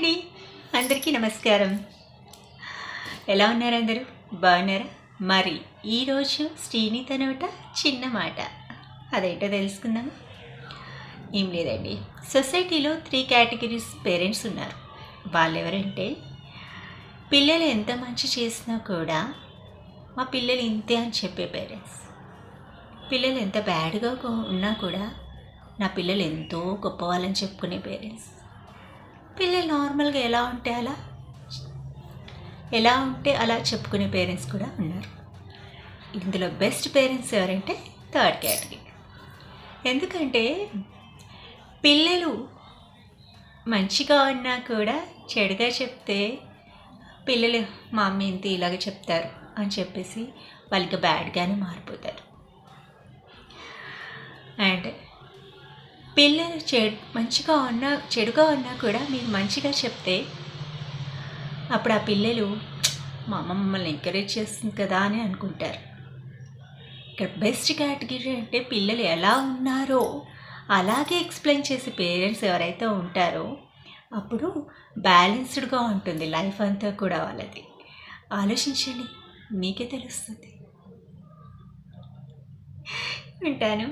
అండి, అందరికీ నమస్కారం. ఎలా ఉన్నారు అందరూ? బాగున్నారా? మరి ఈరోజు శ్రీని తనోట చిన్న మాట అదేంటో తెలుసుకుందాం. ఏం లేదండి, సొసైటీలో 3 కేటగిరీస్ పేరెంట్స్ ఉన్నారు. వాళ్ళెవరంటే, పిల్లలు ఎంత మంచి చేసినా కూడా మా పిల్లలు ఇంతే అని చెప్పే పేరెంట్స్. పిల్లలు ఎంత బ్యాడ్గా ఉన్నా కూడా నా పిల్లలు ఎంతో గొప్పవాళ్ళని చెప్పుకునే పేరెంట్స్. పిల్లలు నార్మల్గా ఎలా ఉంటే అలా చెప్పుకునే పేరెంట్స్ కూడా ఉన్నారు. ఇందులో బెస్ట్ పేరెంట్స్ ఎవరంటే 3rd కేటగిరీ. ఎందుకంటే పిల్లలు మంచిగా ఉన్నా కూడా చెడుగా చెప్తే పిల్లలు మా అమ్మ ఇంత ఇలాగ చెప్తారు అని చెప్పేసి వాళ్ళకి బ్యాడ్గానే మారిపోతారు. అండ్ పిల్లలు చెడుగా ఉన్నా కూడా మీరు మంచిగా చెప్తే అప్పుడు ఆ పిల్లలు మా అమ్మ మమ్మల్ని ఎంకరేజ్ చేస్తుంది కదా అని అనుకుంటారు. ఇక్కడ బెస్ట్ కేటగిరీ అంటే పిల్లలు ఎలా ఉన్నారో అలాగే ఎక్స్ప్లెయిన్ చేసే పేరెంట్స్ ఎవరైతే ఉంటారో అప్పుడు బ్యాలెన్స్డ్గా ఉంటుంది లైఫ్ అంతా కూడా వాళ్ళది. ఆలోచించండి, మీకే తెలుస్తుంది. ఉంటాను.